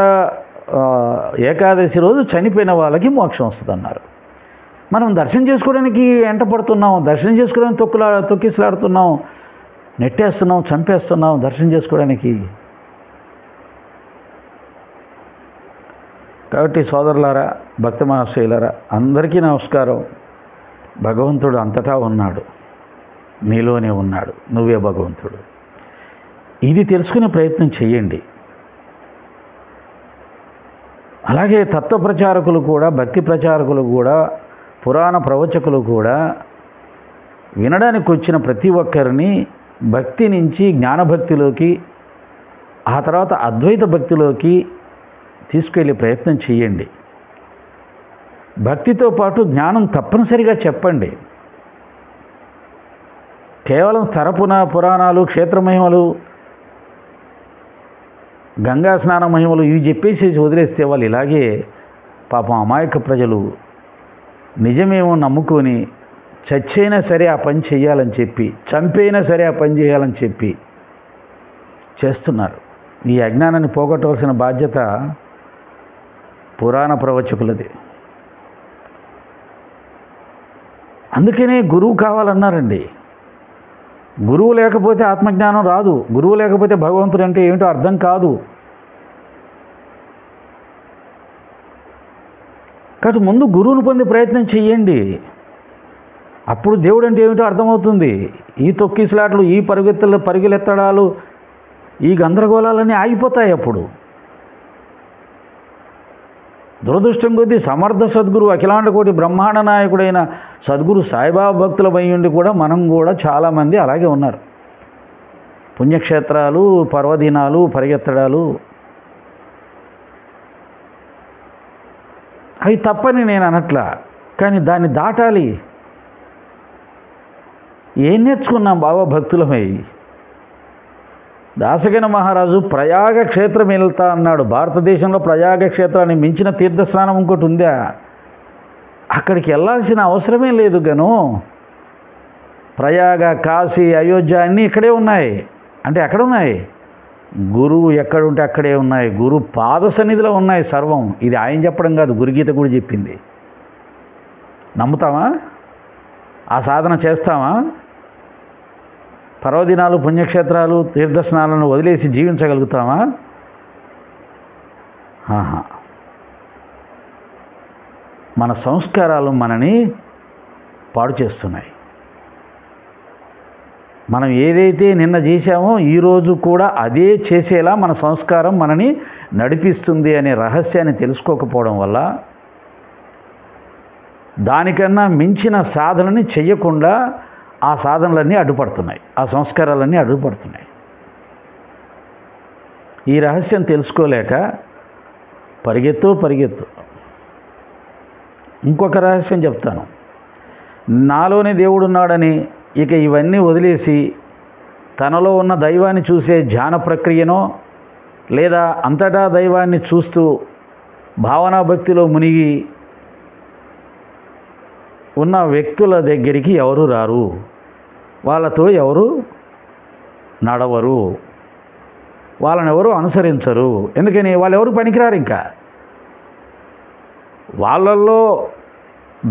ఏకాదశి రోజు చనిపోయిన వాళ్ళకి మోక్షం వస్తుంది అన్నారు. మనం దర్శనం చేసుకోవడానికి వెంట పడుతున్నాం, దర్శనం చేసుకోవడానికి తొక్కిసలాడుతున్నాం, నెట్టేస్తున్నాం, చంపేస్తున్నాం దర్శనం చేసుకోవడానికి. కాబట్టి సోదరులారా, భక్త మహాశయులారా, అందరికీ నమస్కారం. భగవంతుడు అంతటా ఉన్నాడు, నీలోనే ఉన్నాడు, నువ్వే భగవంతుడు. ఇది తెలుసుకునే ప్రయత్నం చేయండి. అలాగే తత్వ ప్రచారకులు కూడా, భక్తి ప్రచారకులు కూడా, పురాణ ప్రవచకులు కూడా వినడానికి వచ్చిన ప్రతి ఒక్కరిని భక్తి నుంచి జ్ఞానభక్తిలోకి, ఆ తర్వాత అద్వైత భక్తిలోకి తీసుకెళ్ళే ప్రయత్నం చేయండి. భక్తితో పాటు జ్ఞానం తప్పనిసరిగా చెప్పండి. కేవలం స్థరపున పురాణాలు, క్షేత్ర మహిమలు, గంగా స్నాన మహిమలు ఇవి చెప్పేసి వదిలేస్తే వాళ్ళు ఇలాగే పాపం అమాయక ప్రజలు నిజమేమో నమ్ముకొని చచ్చైనా సరే ఆ పని చేయాలని చెప్పి, చంపైనా సరే ఆ పని చేయాలని చెప్పి చేస్తున్నారు. ఈ అజ్ఞానాన్ని పోగొట్టవలసిన బాధ్యత పురాణ ప్రవచకులది. అందుకనే గురువు కావాలన్నారండి. గురువు లేకపోతే ఆత్మజ్ఞానం రాదు. గురువు లేకపోతే భగవంతుడు అంటే ఏమిటో అర్థం కాదు. కాబట్టి ముందు గురువును పొందే ప్రయత్నం చెయ్యండి. అప్పుడు దేవుడు అంటే ఏమిటో అర్థమవుతుంది. ఈ తొక్కిసలాట్లు, ఈ పరుగులెత్తడాలు, ఈ గందరగోళాలన్నీ ఆగిపోతాయి. అప్పుడు దురదృష్టం కొద్దీ సమర్థ సద్గురు, అఖిలాండ కోటి బ్రహ్మాండ నాయకుడైన సద్గురు సాయిబాబా భక్తులమై ఉండి కూడా మనం కూడా చాలామంది అలాగే ఉన్నారు. పుణ్యక్షేత్రాలు, పర్వదినాలు, పరిగెత్తడాలు అవి తప్పని నేను అనట్లా, కానీ దాన్ని దాటాలి. ఏం నేర్చుకున్నాం బాబా భక్తులమై? దాసగణ మహారాజు ప్రయాగ క్షేత్రం వెళ్తా అన్నాడు. భారతదేశంలో ప్రయాగ క్షేత్రాన్ని మించిన తీర్థస్నానం ఇంకోటి ఉందా? అక్కడికి వెళ్ళాల్సిన అవసరమే లేదు. గను ప్రయాగ, కాశీ, అయోధ్య అన్నీ ఇక్కడే ఉన్నాయి. అంటే ఎక్కడ ఉన్నాయి? గురువు ఎక్కడుంటే అక్కడే ఉన్నాయి. గురు పాద సన్నిధిలో ఉన్నాయి సర్వం. ఇది ఆయన చెప్పడం కాదు, గురుగీత కూడా చెప్పింది. నమ్ముతామా? ఆ సాధన చేస్తామా? పర్వదినాలు, పుణ్యక్షేత్రాలు, తీర్థస్నాలను వదిలేసి జీవించగలుగుతామా? మన సంస్కారాలు మనని పాడు చేస్తున్నాయి. మనం ఏదైతే నిన్న చేశామో ఈరోజు కూడా అదే చేసేలా మన సంస్కారం మనని నడిపిస్తుంది అనే రహస్యాన్ని తెలుసుకోకపోవడం వల్ల దానికన్నా మించిన సాధనని చెయ్యకుండా ఆ సాధనలన్నీ అడ్డుపడుతున్నాయి, ఆ సంస్కారాలన్నీ అడ్డుపడుతున్నాయి. ఈ రహస్యం తెలుసుకోలేక పరిగెత్తు. ఇంకొక రహస్యం చెప్తాను. నాలోనే దేవుడున్నాడని ఇక ఇవన్నీ వదిలేసి తనలో ఉన్న దైవాన్ని చూసే ధ్యాన ప్రక్రియనో లేదా అంతటా దైవాన్ని చూస్తూ భావనా భక్తిలో మునిగి ఉన్న వ్యక్తుల దగ్గరికి ఎవరు రారు, వాళ్ళతో ఎవరు నడవరు, వాళ్ళని ఎవరు అనుసరించరు. ఎందుకని? వాళ్ళు ఎవరు పనికిరారు. ఇంకా వాళ్ళల్లో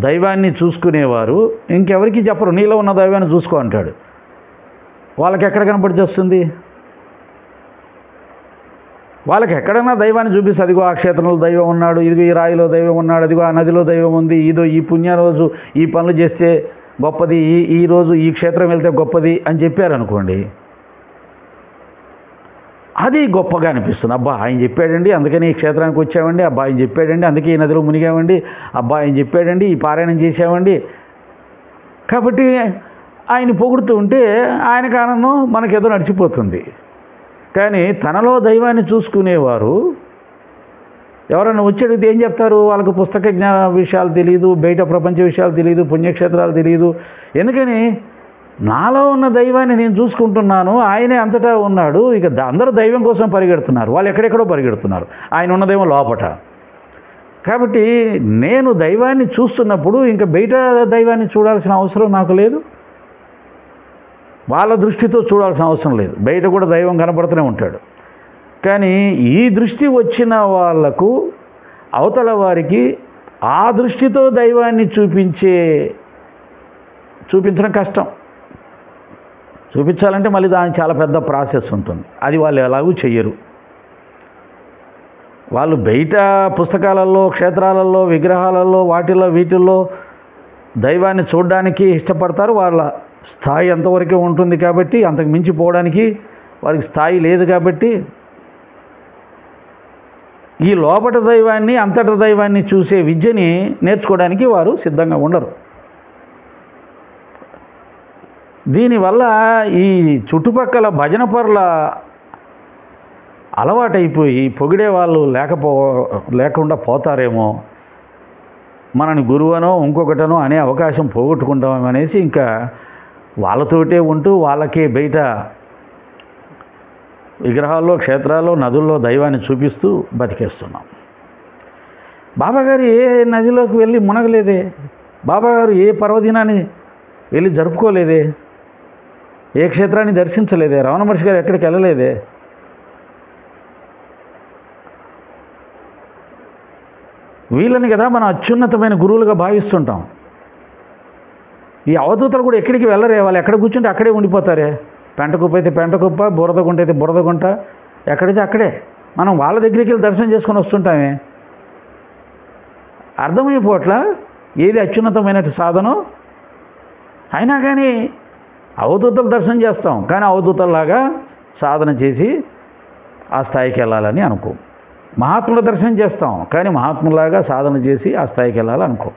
దైవాన్ని చూసుకునేవారు ఇంకెవరికి చెప్పరు. నీలో ఉన్న దైవాన్ని చూసుకో అంటాడు. వాళ్ళకి ఎక్కడ కనపడి వస్తుంది? వాళ్ళకి ఎక్కడన్నా దైవాన్ని చూపిస్తే అదిగో ఆ క్షేత్రంలో దైవం ఉన్నాడు, ఇదిగో ఈ రాయిలో దైవం ఉన్నాడు, అదిగో ఆ నదిలో దైవం ఉంది, ఇదో ఈ పుణ్య రోజు ఈ పనులు చేస్తే గొప్పది, ఈ రోజు ఈ క్షేత్రం వెళ్తే గొప్పది అని చెప్పారనుకోండి, అది గొప్పగా అనిపిస్తుంది. అబ్బా ఆయన చెప్పాడండి అందుకని ఈ క్షేత్రానికి వచ్చామండి, అబ్బా ఆయన చెప్పాడండి అందుకే ఈ నదిలో మునిగామండి, అబ్బా ఆయన చెప్పాడండి ఈ పారాయణం చేసామండి. కాబట్టి ఆయన పొగుడుతూ ఉంటే ఆయనకు ఆనందం, మనకేదో నడిచిపోతుంది. కానీ తనలో దైవాన్ని చూసుకునేవారు ఎవరైనా వచ్చి అడిగితే ఏం చెప్తారు? వాళ్ళకు పుస్తక విషయాలు తెలియదు, బయట ప్రపంచ విషయాలు తెలియదు, పుణ్యక్షేత్రాలు తెలియదు. ఎందుకని? నాలో ఉన్న దైవాన్ని నేను చూసుకుంటున్నాను, ఆయనే అంతటా ఉన్నాడు. ఇక అందరూ దైవం కోసం పరిగెడుతున్నారు, వాళ్ళు ఎక్కడెక్కడో పరిగెడుతున్నారు, ఆయన ఉన్నదేమో లోపట. కాబట్టి నేను దైవాన్ని చూస్తున్నప్పుడు ఇంకా బయట దైవాన్ని చూడాల్సిన అవసరం నాకు లేదు, వాళ్ళ దృష్టితో చూడాల్సిన అవసరం లేదు. బయట కూడా దైవం కనపడుతూనే ఉంటాడు. కానీ ఈ దృష్టి వచ్చిన వాళ్లకు అవతల వారికి ఆ దృష్టితో దైవాన్ని చూపించడం కష్టం. చూపించాలంటే మళ్ళీ దానికి చాలా పెద్ద ప్రాసెస్ ఉంటుంది. అది వాళ్ళు ఎలాగూ చెయ్యరు. వాళ్ళు బయట పుస్తకాలలో, క్షేత్రాలలో, విగ్రహాలలో, వీటిల్లో దైవాన్ని చూడడానికి ఇష్టపడతారు. వాళ్ళ స్థాయి అంతవరకే ఉంటుంది కాబట్టి, అంతకు మించిపోవడానికి వారికి స్థాయి లేదు కాబట్టి ఈ లోపట దైవాన్ని, అంతట దైవాన్ని చూసే విద్యని నేర్చుకోవడానికి వారు సిద్ధంగా ఉండరు. దీనివల్ల ఈ చుట్టుపక్కల భజన పరుల అలవాటైపోయి పొగిడే వాళ్ళు లేకుండా పోతారేమో, మనని గురువనో ఇంకొకటనో అనే అవకాశం పోగొట్టుకుంటామేమో అనేసి ఇంకా వాళ్ళతోటే ఉంటూ వాళ్ళకే బయట విగ్రహాల్లో, క్షేత్రాల్లో, నదుల్లో దైవాన్ని చూపిస్తూ బతికేస్తున్నాం. బాబాగారు ఏ నదిలోకి వెళ్ళి మునగలేదే, బాబాగారు ఏ పర్వదినాన్ని వెళ్ళి జరుపుకోలేదే, ఏ క్షేత్రాన్ని దర్శించలేదే, రమణ మహర్షి గారు ఎక్కడికి వెళ్ళలేదే. వీళ్ళని కదా మనం అత్యున్నతమైన గురువులుగా భావిస్తుంటాం. ఈ అవధూతలు కూడా ఎక్కడికి వెళ్ళరే, వాళ్ళు ఎక్కడ కూర్చుంటే అక్కడే ఉండిపోతారే. పెంట కుప్ప అయితే పెంట కుప్ప, బురద గుంట అయితే బురద గుంట, ఎక్కడైతే అక్కడే. మనం వాళ్ళ దగ్గరికి వెళ్ళి దర్శనం చేసుకొని వస్తుంటామే. అర్థమైపోట్లా ఏది అత్యున్నతమైన సాధనం. అయినా కానీ అవధూతలు దర్శనం చేస్తాం, కానీ అవధూతల్లాగా సాధన చేసి ఆ స్థాయికి వెళ్ళాలని అనుకో. మహాత్ముల దర్శనం చేస్తాం, కానీ మహాత్ములాగా సాధన చేసి ఆ స్థాయికి వెళ్ళాలనుకో.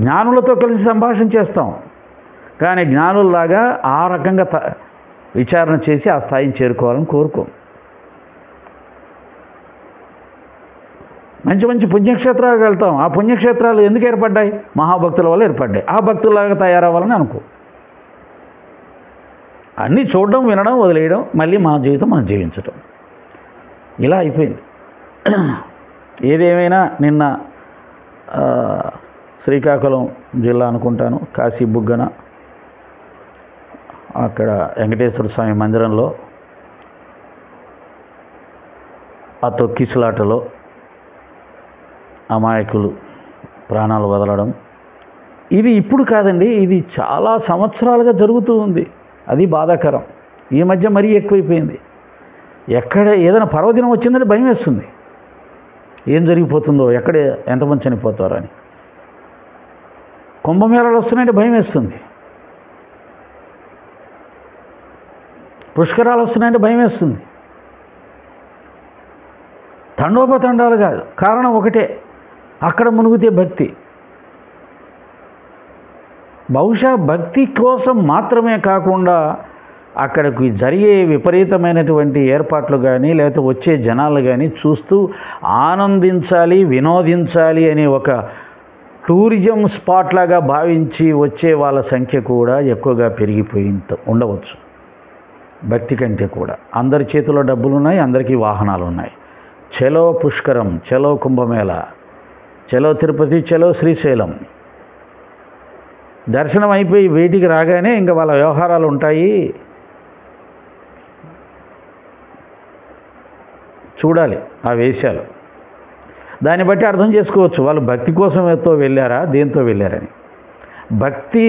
జ్ఞానులతో కలిసి సంభాషణ చేస్తాం, కానీ జ్ఞానుల్లాగా ఆ రకంగా విచారణ చేసి ఆ స్థాయిని చేరుకోవాలని కోరుకో. మంచి మంచి పుణ్యక్షేత్రాలకు వెళ్తాం, ఆ పుణ్యక్షేత్రాలు ఎందుకు ఏర్పడ్డాయి? మహాభక్తుల వల్ల ఏర్పడ్డాయి. ఆ భక్తుల్లాగా తయారవ్వాలని అనుకో. అన్నీ చూడడం, వినడం, వదిలేయడం, మళ్ళీ మన జీవితం మనం జీవించటం, ఇలా అయిపోయింది. ఏదేమైనా నిన్న శ్రీకాకుళం జిల్లా అనుకుంటాను, కాశీ బుగ్గన అక్కడ వెంకటేశ్వర స్వామి మందిరంలో ఆ తొక్కిసలాటలో అమాయకులు ప్రాణాలు వదలడం, ఇది ఇప్పుడు కాదండి, ఇది చాలా సంవత్సరాలుగా జరుగుతూ ఉంది. అది బాధాకరం. ఈ మధ్య మరీ ఎక్కువైపోయింది. ఎక్కడ ఏదైనా పర్వదినం వచ్చిందంటే భయం వేస్తుంది, ఏం జరిగిపోతుందో, ఎక్కడ ఎంతమంది చనిపోతారో అని. కుంభమేళాలు వస్తున్నాయంటే భయం వేస్తుంది, పుష్కరాలు వస్తున్నాయంటే భయం వేస్తుంది. తండోపతండాలు కాదు, కారణం ఒకటే, అక్కడ మునుగుతే భక్తి. బహుశా భక్తి కోసం మాత్రమే కాకుండా అక్కడికి జరిగే విపరీతమైనటువంటి ఏర్పాట్లు కానీ లేకపోతే వచ్చే జనాలు కానీ చూస్తూ ఆనందించాలి, వినోదించాలి అనే ఒక టూరిజం స్పాట్ లాగా భావించి వచ్చే వాళ్ళ సంఖ్య కూడా ఎక్కువగా పెరిగిపోయి ఉండవచ్చు. భక్తి కంటే కూడా అందరి చేతిలో డబ్బులు ఉన్నాయి, అందరికీ వాహనాలు ఉన్నాయి. చలో పుష్కరం, చలో కుంభమేళ, చలో తిరుపతి, చలో శ్రీశైలం. దర్శనం అయిపోయి వేటికి రాగానే ఇంకా వాళ్ళ వ్యవహారాలు ఉంటాయి. చూడాలి ఆ వేషాలు, దాన్ని బట్టి అర్థం చేసుకోవచ్చు వాళ్ళు భక్తి కోసం వెళ్ళారా, దేంతో వెళ్ళారని. భక్తి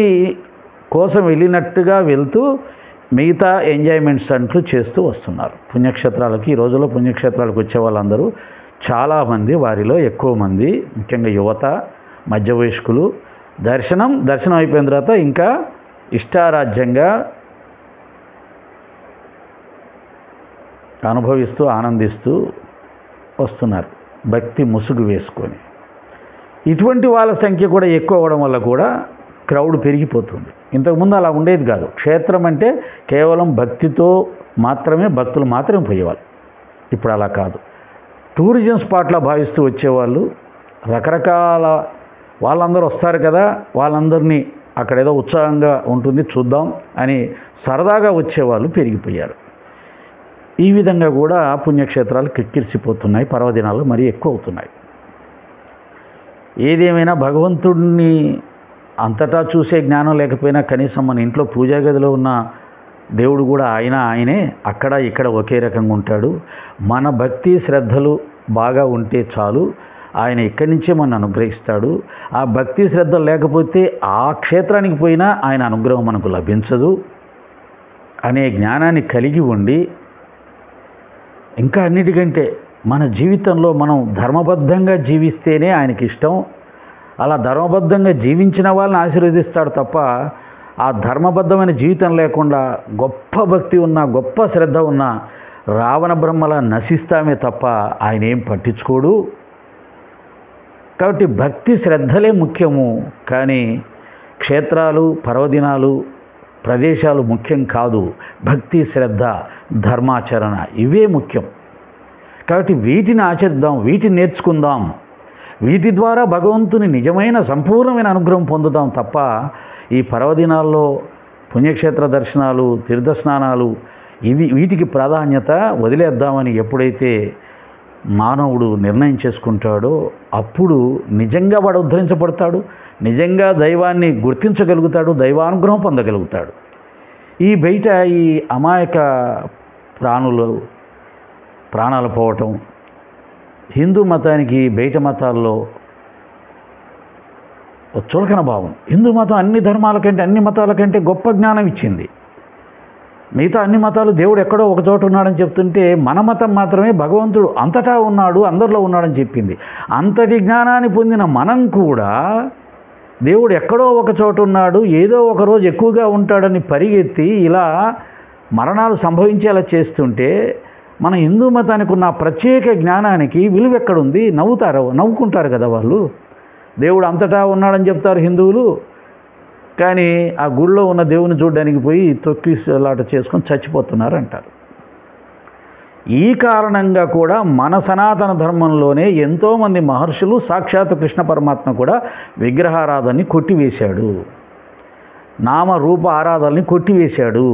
కోసం వెళ్ళినట్టుగా వెళ్తూ మిగతా ఎంజాయ్మెంట్స్ అంటూ చేస్తూ వస్తున్నారు పుణ్యక్షేత్రాలకి. ఈ రోజుల్లో పుణ్యక్షేత్రాలకు వచ్చే వాళ్ళందరూ చాలామంది, వారిలో ఎక్కువ మంది ముఖ్యంగా యువత, మధ్య వయస్కులు దర్శనం అయిపోయిన తర్వాత ఇంకా ఇష్టారాజ్యంగా అనుభవిస్తూ ఆనందిస్తూ వస్తున్నారు భక్తి ముసుగు వేసుకొని. ఇటువంటి వాళ్ళ సంఖ్య కూడా ఎక్కువ అవ్వడం వల్ల కూడా క్రౌడ్ పెరిగిపోతుంది. ఇంతకుముందు అలా ఉండేది కాదు. క్షేత్రం అంటే కేవలం భక్తితో మాత్రమే, భక్తులు మాత్రమే పోయేవాళ్ళు. ఇప్పుడు అలా కాదు. టూరిజం స్పాట్లా భావిస్తూ వచ్చేవాళ్ళు, రకరకాల వాళ్ళందరూ వస్తారు కదా, వాళ్ళందరినీ అక్కడ ఏదో ఉత్సాహంగా ఉంటుంది చూద్దాం అని సరదాగా వచ్చేవాళ్ళు పెరిగిపోయారు. ఈ విధంగా కూడా పుణ్యక్షేత్రాలు కిక్కిరిసిపోతున్నాయి, పర్వదినాలు మరీ ఎక్కువ అవుతున్నాయి. ఏదేమైనా భగవంతుడిని అంతటా చూసే జ్ఞానం లేకపోయినా కనీసం మన ఇంట్లో పూజా గదిలో ఉన్న దేవుడు కూడా ఆయనే, అక్కడ ఇక్కడ ఒకే రకంగా ఉంటాడు. మన భక్తి శ్రద్ధలు బాగా ఉంటే చాలు, ఆయన ఇక్కడి నుంచే మనం అనుగ్రహిస్తాడు. ఆ భక్తి శ్రద్ధలు లేకపోతే ఆ క్షేత్రానికి పోయినా ఆయన అనుగ్రహం మనకు లభించదు అనే జ్ఞానాన్ని కలిగి ఉండి, ఇంకా అన్నిటికంటే మన జీవితంలో మనం ధర్మబద్ధంగా జీవిస్తేనే ఆయనకి ఇష్టం. అలా ధర్మబద్ధంగా జీవించిన వాళ్ళని ఆశీర్వదిస్తాడు తప్ప, ఆ ధర్మబద్ధమైన జీవితం లేకుండా గొప్ప భక్తి ఉన్న, గొప్ప శ్రద్ధ ఉన్న రావణ బ్రహ్మలా నశిస్తామే తప్ప ఆయన ఏం పట్టించుకోడు. కాబట్టి భక్తి శ్రద్ధలే ముఖ్యము, కానీ క్షేత్రాలు, పర్వదినాలు, ప్రదేశాలు ముఖ్యం కాదు. భక్తి శ్రద్ధ, ధర్మాచరణ ఇవే ముఖ్యం. కాబట్టి వీటిని ఆచరిద్దాం, వీటిని నేర్చుకుందాం, వీటి ద్వారా భగవంతుని నిజమైన సంపూర్ణమైన అనుగ్రహం పొందుదాం తప్ప ఈ పర్వదినాల్లో పుణ్యక్షేత్ర దర్శనాలు, తీర్థస్నానాలు వీటికి ప్రాధాన్యత వదిలేద్దామని ఎప్పుడైతే మానవుడు నిర్ణయం చేసుకుంటాడో అప్పుడు నిజంగా వాడు ఉద్ధరించబడతాడు, నిజంగా దైవాన్ని గుర్తించగలుగుతాడు, దైవానుగ్రహం పొందగలుగుతాడు. ఈ బయట ఈ అమాయక ప్రాణాలు పోవటం, హిందూ మతానికి బయట మతాల్లో చులకన భావం. హిందూ మతం అన్ని ధర్మాల కంటే, అన్ని మతాల కంటే గొప్ప జ్ఞానం ఇచ్చింది. మిగతా అన్ని మతాలు దేవుడు ఎక్కడో ఒక చోట ఉన్నాడని చెప్తుంటే, మన మతం మాత్రమే భగవంతుడు అంతటా ఉన్నాడు, అందరిలో ఉన్నాడని చెప్పింది. అంతటి జ్ఞానాన్ని పొందిన మనం కూడా దేవుడు ఎక్కడో ఒక చోట ఉన్నాడు, ఏదో ఒక రోజు ఎక్కువగా ఉంటాడని పరిగెత్తి ఇలా మరణాలు సంభవించేలా చేస్తుంటే, మన హిందూ మతానికి ఉన్న ప్రత్యేక జ్ఞానానికి విలువ ఎక్కడుంది? నవ్వుకుంటారు కదా వాళ్ళు. దేవుడు అంతటా ఉన్నాడని చెప్తారు హిందువులు, కానీ ఆ గుళ్ళో ఉన్న దేవుని చూడడానికి పోయి తొక్కిలాట చేసుకొని చచ్చిపోతున్నారు అంటారు. ఈ కారణంగా కూడా మన సనాతన ధర్మంలోనే ఎంతోమంది మహర్షులు, సాక్షాత్ కృష్ణ పరమాత్మ కూడా విగ్రహారాధనని కొట్టివేశాడు, నామరూప ఆరాధనని కొట్టివేశాడు.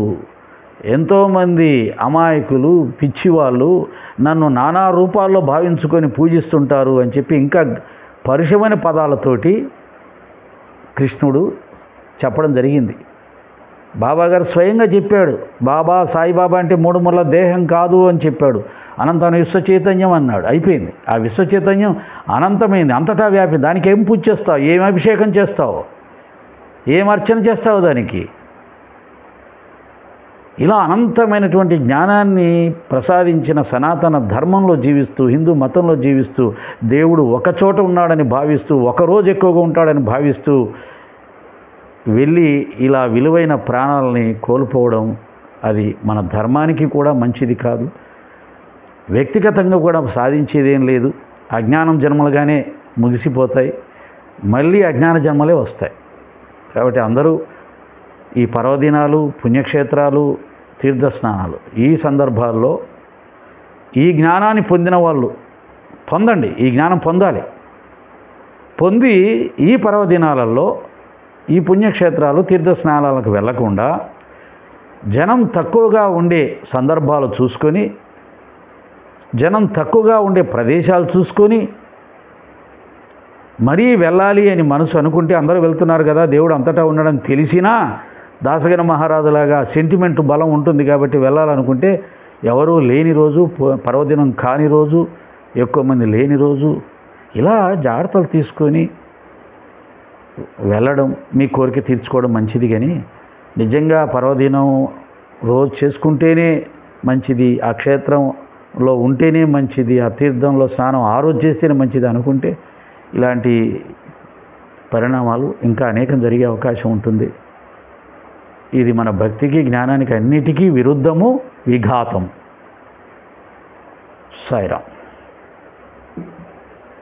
ఎంతోమంది అమాయకులు, పిచ్చివాళ్ళు నన్ను నానా రూపాల్లో భావించుకొని పూజిస్తుంటారు అని చెప్పి ఇంకా పరుషమైన పదాలతోటి కృష్ణుడు చెప్పడం జరిగింది. బాబాగారు స్వయంగా చెప్పాడు, సాయిబాబా అంటే 3 ముళ్ళ దేహం కాదు అని చెప్పాడు. అనంతమైన విశ్వ చైతన్యం అన్నాడు. అయిపోయింది. ఆ విశ్వ చైతన్యం అనంతమైంది, అంతటా వ్యాపింది. దానికి ఏం పూజ చేస్తావు? ఏం అభిషేకం చేస్తావు? ఏం అర్చన చేస్తావు దానికి? ఇలా అనంతమైనటువంటి జ్ఞానాన్ని ప్రసాదించిన సనాతన ధర్మంలో జీవిస్తూ, హిందూ మతంలో జీవిస్తూ, దేవుడు ఒకచోట ఉన్నాడని భావిస్తూ, ఒకరోజు ఎక్కువగా ఉంటాడని భావిస్తూ వెళ్ళి ఇలా విలువైన ప్రాణాలని కోల్పోవడం, అది మన ధర్మానికి కూడా మంచిది కాదు. వ్యక్తిగతంగా కూడా సాధించేదేం లేదు. అజ్ఞానం జన్మలుగానే ముగిసిపోతాయి, మళ్ళీ అజ్ఞాన జన్మలే వస్తాయి. కాబట్టి అందరూ ఈ పర్వదినాలు, పుణ్యక్షేత్రాలు, తీర్థస్నానాలు ఈ సందర్భాల్లో ఈ జ్ఞానాన్ని పొందిన వాళ్ళు పొందండి. ఈ జ్ఞానం పొందాలి. పొంది ఈ పర్వదినాలలో ఈ పుణ్యక్షేత్రాలు, తీర్థస్నానాలకు వెళ్లకుండా జనం తక్కువగా ఉండే సందర్భాలు చూసుకొని, జనం తక్కువగా ఉండే ప్రదేశాలు చూసుకొని మరీ వెళ్ళాలి అని మనసు అనుకుంటే, అందరూ వెళ్తున్నారు కదా, దేవుడు అంతటా ఉండడం తెలిసినా దాసగన మహారాజులాగా సెంటిమెంట్ బలం ఉంటుంది కాబట్టి వెళ్ళాలనుకుంటే, ఎవరూ లేని రోజు, పర్వదినం కాని రోజు, ఎక్కువ మంది లేని రోజు, ఇలా జాగ్రత్తలు తీసుకొని వెళ్ళడం, మీ కోరిక తీర్చుకోవడం మంచిది. కానీ నిజంగా పర్వదినం రోజు చేసుకుంటేనే మంచిది, ఆ క్షేత్రంలో ఉంటేనే మంచిది, ఆ తీర్థంలో స్నానం ఆ రోజు చేస్తేనే మంచిది అనుకుంటే ఇలాంటి పరిణామాలు ఇంకా అనేకం జరిగే అవకాశం ఉంటుంది. ఇది మన భక్తికి, జ్ఞానానికి అన్నిటికీ విరుద్ధము, విఘాతం. సాయిరాం.